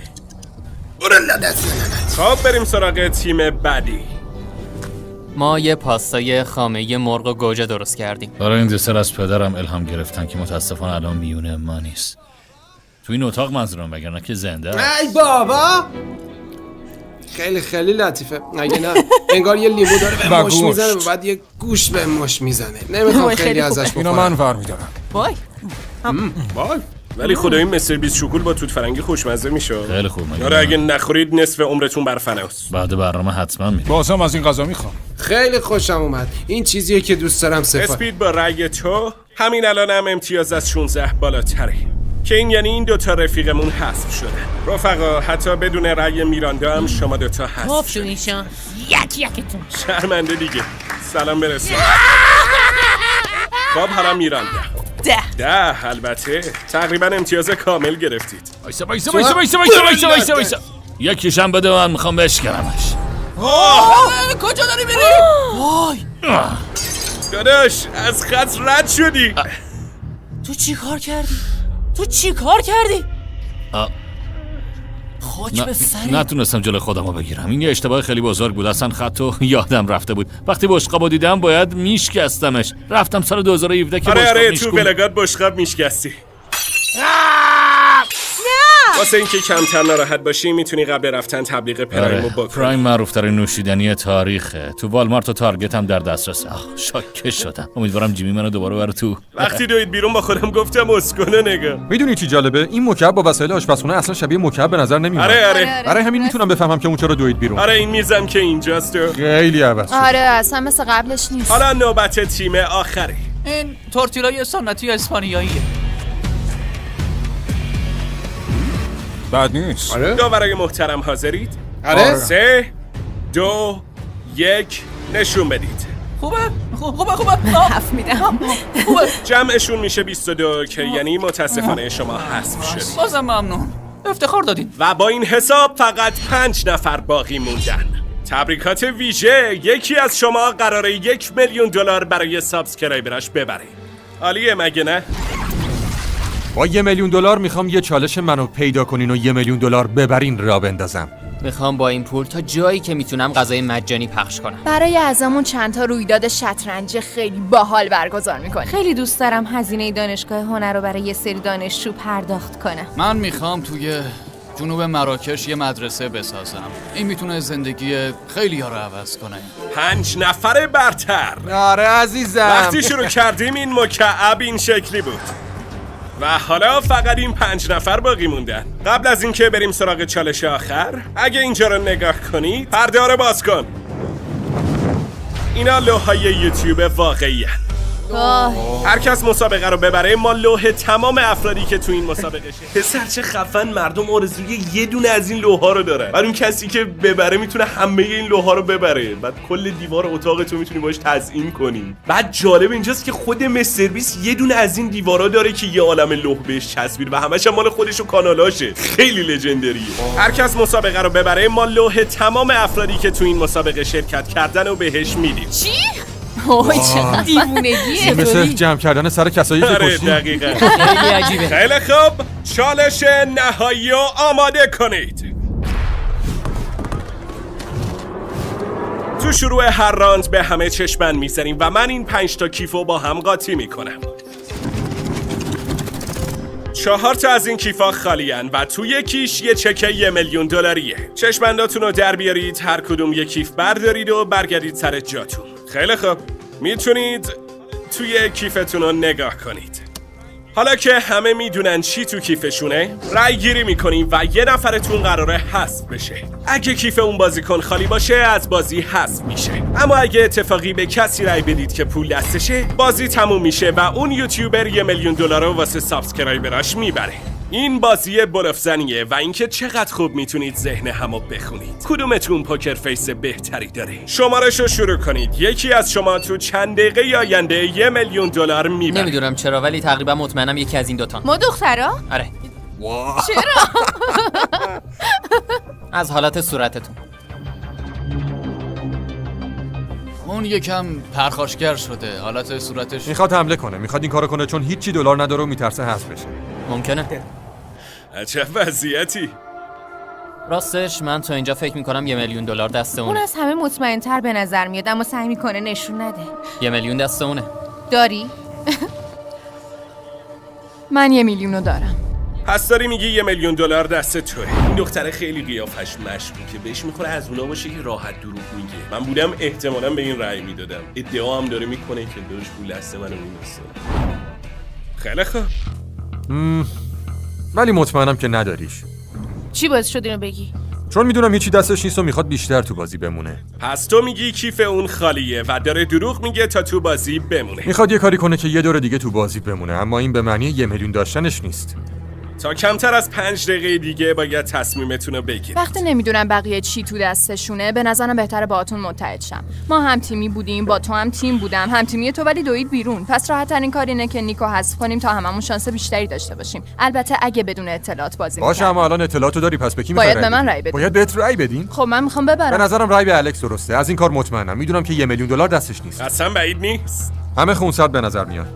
خب بریم سراغ تیم بعدی. ما یه پاستای خامه مرغ و گوجه درست کردیم. برای این دسر از پدرم الهام گرفتن که متاسفانه الان میونه ما نیست. تو این اتاق منظورم، وگرنه که زنده. ای بابا خیلی لطیفه. اگه نه انگار یه لیمو داره به مش میزنه و بعد یه گوش به مش میزنه. نمیخوام خیلی ازش بخورم. اینو من ور میدارم. وای ولی خدایی مستر بیست شکول با توت فرنگی خوشمزه میشه. خیلی خوب. آره اگه نخورید نصف عمرتون بر فناست. بعد برنامه حتما میریم. بازم از این غذا میخوام. خیلی خوشم اومد. این چیزیه که دوست دارم سفارش. اسپید با رأی تو همین الان هم امتیاز از 16 بالاتره، که این یعنی این دوتا رفیقمون حذف شده. رفقا حتی بدون رأی میراندا هم شما دوتا حذف شدید. یکیتون شرمنده دیگه. سلام برسون. خب حالا میراندا 10 البته تقریبا امتیاز کامل گرفتید. وایسا. یکیشم بده من میخوام بشکنمش. کجا داری میری؟ وای داداش از خط رد شدی. تو چی کار کردی؟ خاک به سری. نتونستم جلوی خودمو بگیرم. این یه اشتباه خیلی بزرگ بود. اصلا خطو یادم رفته بود. وقتی بشقابو دیدم باید میشکستمش. رفتم سال 2017 که آره تو بلگات بشقاب میشکستی. واسه اینکه کمتر ناراحت باشی میتونی قبل رفتن تبلیغ پرایمو بکنی. پرایم معروف‌ترین نوشیدنی تاریخه. تو والمارت و تارگت هم در دسترسه. شاکه شدم. امیدوارم جیمی منو دوباره بره تو. وقتی دوید بیرون با خودم گفتم اسکلو نگاه. میدونی چی جالبه؟ این مکعب با وسایل آشپزخونه اصلا شبیه مکعب به نظر نمیاد. آره. برای همین میتونم بفهمم که اون چرا دوید بیرون. آره این میزم که اینجاست. خیلی عوض. آره اصلا مثل قبلش نیست. حالا نوبت تیم آخره. این تورتیلای سنتی اسپانیاییه. بد نیست. داورای محترم حاضرید؟ آره 3 2 1 نشون بدید. خوبه حرف میدم. جمعشون میشه 22 که یعنی متاسفانه شما حذف شدید. بازم ممنون، افتخار دادین. و با این حساب فقط 5 نفر باقی موندن. تبریکات ویژه، یکی از شما قراره $1,000,000 برای سابسکرایبراش ببره. عالیه مگه نه؟ با $1,000,000 میخوام یه چالش منو پیدا کنین و $1,000,000 ببرین را بندازم. میخوام با این پول تا جایی که میتونم غذای مجانی پخش کنم. برای ازمون چند تا رویداد شطرنج خیلی باحال برگزار میکنیم. خیلی دوست دارم هزینه دانشگاه هنر رو برای یه سری دانشجو پرداخت کنم. من میخوام توی جنوب مراکش یه مدرسه بسازم. این میتونه زندگی خیلی ها رو عوض کنه. 5 نفر برتر. آره عزیزم. وقتی شروع کردیم این مکعب این شکلی بود و حالا فقط این 5 نفر باقی موندن. قبل از اینکه بریم سراغ چالش آخر، اگه اینجا رو نگاه کنید، پرده رو باز کن. اینا لوح‌های یوتیوب واقعی هن. هر کس مسابقه رو ببره ما لوح تمام افرادی که تو این مسابقه پسر چه خفن، مردم آرزوی یه دونه از این لوح‌ها رو دارن. بعد اون کسی که ببره میتونه همه این لوح‌ها رو ببره. بعد کل دیوار اتاقتو میتونی باش تزیین کنی. بعد جالب اینجاست که خود مستر بیس یه دونه از این دیوارا داره که یه عالم لوح بهش چسبیده و همش مال خودش و کانالاشه. خیلی لژندریه. هر کس مسابقه رو ببره ما لوح تمام افرادی که تو این مسابقه شرکت کردن رو بهش میدیم. چی؟ اوه چقدر دیوونگیه. مثل جمع کردن سر کسایی که کشتیم. دقیقاً. خیلی عجیبه. خیلی خوب، چالش نهایی رو آماده کنید. تو شروع هر راند به همه چشمن میزنیم و من این 5 تا کیفو با هم قاطی میکنم. 4 تا از این کیفا خالیان و تو یکیش یه چک $1,000,000. چشمنداتون رو در بیارید، هر کدوم یک کیف بردارید و برگردید سر جاتون. خیلی خوب، میتونید توی کیفتون رو نگاه کنید. حالا که همه میدونن چی تو کیفشونه، رای گیری میکنیم و یه نفرتون قراره حذف بشه. اگه کیف اون بازیکن خالی باشه از بازی حذف میشه، اما اگه اتفاقی به کسی رای بدید که پول دستشه، بازی تموم میشه و اون یوتیوبر $1,000,000 رو واسه سابسکرایبراش میبره. این بازی بلوفزنیه و اینکه چقدر خوب میتونید ذهن همو بخونید. کدومتون پوکر فیس بهتری داره؟ شمارشو شروع کنید. یکی از شما تو چند دقیقه آینده $1,000,000 میبره. نمیدونم چرا ولی تقریبا مطمئنم یکی از این دوتا. ما دخترا؟ آره. چرا؟ از حالت صورتتون. اون یکم پرخاشگر شده، حالت صورتش. میخواد حمله کنه، میخواد این کارو کنه چون هیچی دلار نداره و میترسه حذف بشه. ممکنه. عجب وضعیتی. راستش من تا اینجا فکر میکنم $1,000,000 دست اون اونه. از همه مطمئن‌تر به نظر میاد اما سعی میکنه نشون نده. $1,000,000 دست اونه. داری؟ من $1,000,000 دارم. پس داری میگی $1,000,000 دست توه. این دختر خیلی قیافش مشکوکه، بهش میخوره از اونا باشه که راحت دروغ میگه. من بودم احتمالاً به این رأی میدادم. ادعا هم داره میکنه که دارش پول دست منو می‌نویسه. خیلی خوب. ولی مطمئنم که نداریش، چی باعث شد اینو بگی؟ چون میدونم هیچی دستش نیست و میخواد بیشتر تو بازی بمونه. پس تو میگی کیف اون خالیه و داره دروغ میگه تا تو بازی بمونه. میخواد یه کاری کنه که یه دور دیگه تو بازی بمونه، اما این به معنی $1,000,000 داشتنش نیست. تا کمتر از 5 دقیقه دیگه باید تصمیمتون رو بگیرید. وقتی نمیدونم بقیه چی تو دستشونه به نظرم بهتره باهاتون متحد شم. ما هم تیمی بودیم، با تو هم تیم بودم، هم تیمی تو ولی دوید بیرون. پس راحت ترین کار اینه که نیکو حذف کنیم تا هممون شانس بیشتری داشته باشیم. البته اگه بدون اطلاعات بازی باشه، اما الان اطلاعاتو داری، پس به کی باید می‌خوای؟ به من رأی بدی. باید بهت رأی بدیم. خب من میخوام ببرم. به نظرم رأی به الکس درسته. از این کار مطمئنم. میدونم که $1,000,000 دستش نیست. اصلا بعید نیست. همه خونسرد به نظر میاد.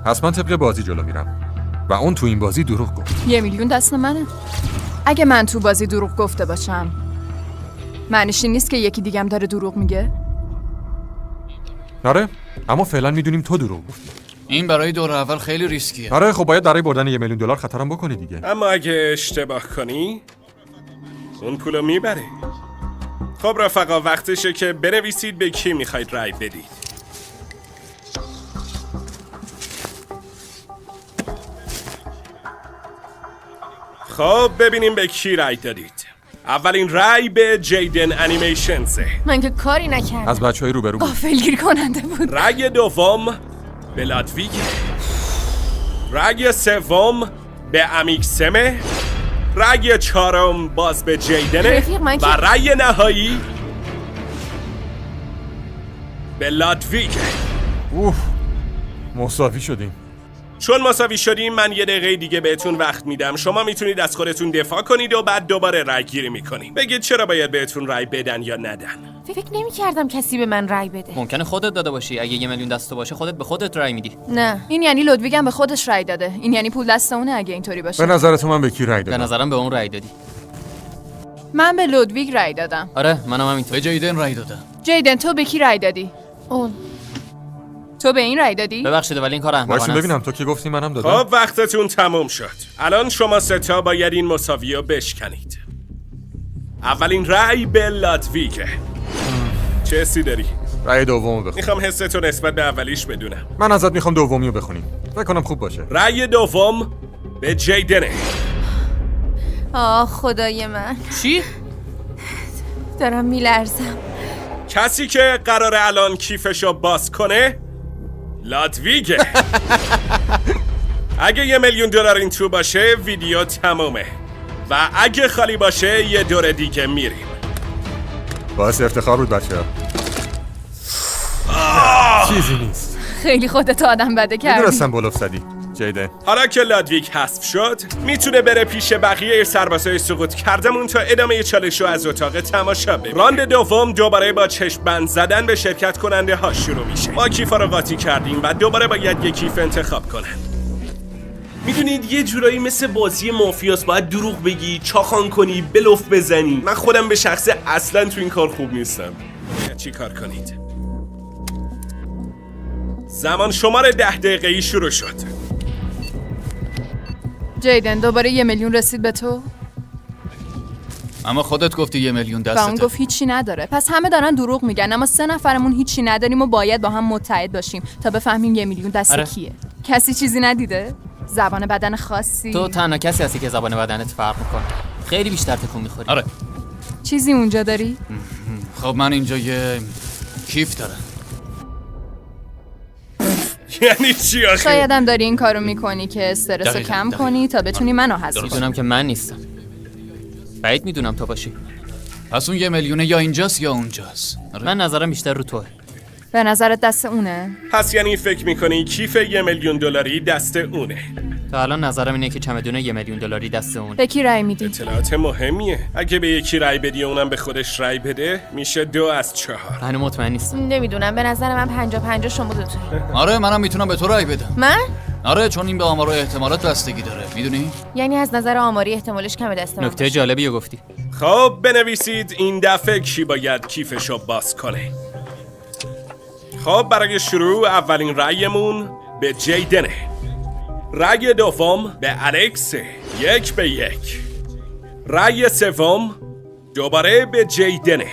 پس من طبق بازی جلو میرم. و اون تو این بازی دروغ گفت. $1,000,000 دست منه. اگه من تو بازی دروغ گفته باشم معنیش این نیست که یکی دیگم داره دروغ میگه. آره، اما فعلا میدونیم تو دروغ گفتی. این برای دور اول خیلی ریسکیه. آره، خب باید برای بردن $1,000,000 خطرم بکنی دیگه. اما اگه اشتباه کنی اون پولو میبره. خب رفقا، وقتشه که بنویسید به کی میخواید رای بدید. خب ببینیم به کی رای دادید. اولین رای به جیدن انیمیشنزه. من که کاری نکردم. از بچهای روبرو بود. غافلگیر کننده بود. رای دوم به لادویگ. رای سوم به امیکسمه. رای چهارم باز به جیدنه و رای نهایی به لادویگ. اوه، مساوی شدیم. چون مساوی شدیم من 1 دقیقه دیگه بهتون وقت میدم. شما میتونید از خودتون دفاع کنید و بعد دوباره رای گیری میکنید. بگید چرا باید بهتون رای بدن یا ندن. فکر نمی‌کردم کسی به من رای بده. ممکنه خودت داده باشی. اگه $1,000,000 دست باشه خودت به خودت رأی میدی. نه، این یعنی لودویگ هم به خودش رای داده. این یعنی پول دست اونه اگه اینطوری باشه. به نظر تو من به کی رای دادم؟ به نظرم به اون رأی دادی. من به لودویگ رای دادم. آره، منم همینطور. به جیدن رای دادم. جیدن تو به کی رای دادی؟ اون. تو به این رای دادی؟ ببخشید ولی این کار احمقانه است. وایس ببینم تو کی گفتی منم دادم. خب وقتتون تموم شد. الان شما 3 تا باید این مساوی رو بشکنید. اولین رای به لادویگه. چه حسی داری؟ رای دومو بخون. میخوام حستو نسبت به اولیش بدونم. من ازت میخوام دومیو بخونی. فکر کنم خوب باشه. رای دوم به جیدنه. آه خدای من. چی؟ دارم میلرزم. کسی که قراره الان کیفشو باز کنه لادویگه. اگه $1,000,000 این تو باشه ویدیو تمومه و اگه خالی باشه یه دور دیگه میریم. باعث افتخار بود بچه‌ها. چیزی نیست. خیلی خودت آدم بده کردی. میدونستم بلوف زدی جیدن. حالا که لادویگ حذف شد میتونه بره پیش بقیه سربازای سقوط کردمون تا ادامه چالشو از اتاق تماشا ببینه. راند دوم دوباره با چشم بند زدن به شرکت کننده ها شروع میشه. ما کیفا رو قاطی کردیم و دوباره باید یک کیف انتخاب کنن. میدونید یه جورایی مثل بازی مافیاس، باید دروغ بگی، چاخان کنی، بلوف بزنی. من خودم به شخصه اصلا تو این کار خوب نیستم. چی کار کنید؟ زمان شمار 10 دقیقه‌ای شروع شد. جیدن دوباره $1,000,000 رسید به تو؟ اما خودت گفتی $1,000,000 و اون دسته. گفت هیچی نداره. پس همه دارن دروغ میگن، اما 3 نفرمون هیچی نداریم و باید با هم متحد باشیم تا بفهمیم $1,000,000 دست آره. کیه. کسی چیزی ندیده؟ زبان بدن خاصی؟ تو تنها کسی هستی که زبان بدنت فرق میکنه. خیلی بیشتر تکون میخوری. آره. چیزی اونجا داری؟ خب من اینجا یه کیف دارم. یعنی چی آخه؟ شایدم داری این کارو میکنی که استرس رو دقیقاً، کم کنی تا بتونی منو حذف کنی. میدونم که من نیستم. بعید میدونم تو باشی. پس اون $1,000,000 یا اینجاست یا اونجاست. آره. من نظرم بیشتر رو توه. به نظرت دست اونه؟ پس یعنی فکر میکنی کیف $1,000,000 دست اونه؟ تا الان نظرم اینه که چمدون $1,000,000 دست اونه. به کی رای میدی؟ اطلاعات مهمیه. اگه به یکی رای بدی اونم به خودش رای بده میشه 2 از 4. من مطمئن نیستم. نمیدونم، به نظر من 50-50 شما دوتا. آره منم میتونم به تو رای بدم. من؟ آره چون این به آمار و احتمالات بستگی داره، میدونی؟ یعنی از نظر آماری احتمالش کم دست من نکته جالبی رو گفتی. خب بنویسید این دفعه کی باید کیفشو باز کنه. خب برای شروع اولین رأیمون به جیدنه. رأی دوم به الکس 1-1. رأی سوم دوباره به جیدنه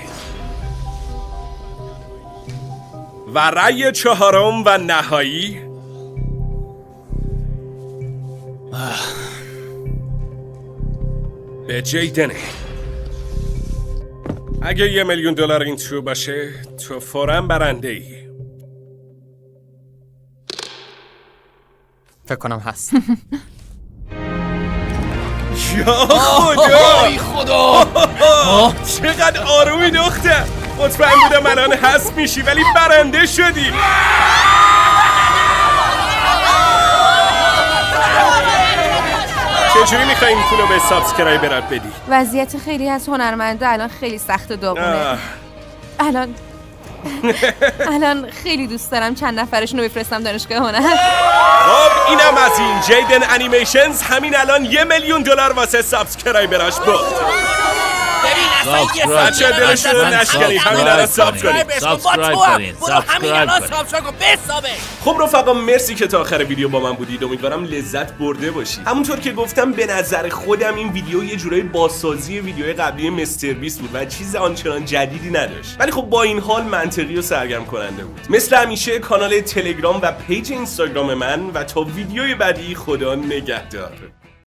و رأی چهارم و نهایی به جیدنه. اگه $1,000,000 این تو باشه تو فوراً برنده ای. فکر کنم هست. یا خدا چقدر آرومی دختر. مطمئن بودم الان حذف میشی ولی برنده شدی. چجوری میخوایی این پولو به سابسکرایبرات بدی؟ وضعیت خیلی از هنرمندا الان خیلی سخت و داغونه. الان خیلی دوست دارم چند نفرشون رو بفرستم دانشگاه هنر. خب اینم از این. جیدن انیمیشنز همین الان $1,000,000 واسه سابسکرایبراش بود. بچه دلشون رو نشکنی. همین الان سابسکرایب کنید. خب رفقا مرسی که تا آخر ویدیو با من بودید. امیدوارم لذت برده باشید. همونطور که گفتم به نظر خودم این ویدیو یه جورای بازسازی ویدیوی قبلی مستر بیست بود و چیز آنچنان جدیدی نداشت، ولی خب با این حال منطقی و سرگرم کننده بود. مثل همیشه کانال تلگرام و پیج اینستاگرام من و تا ویدیوی بعدی خدا نگهدار.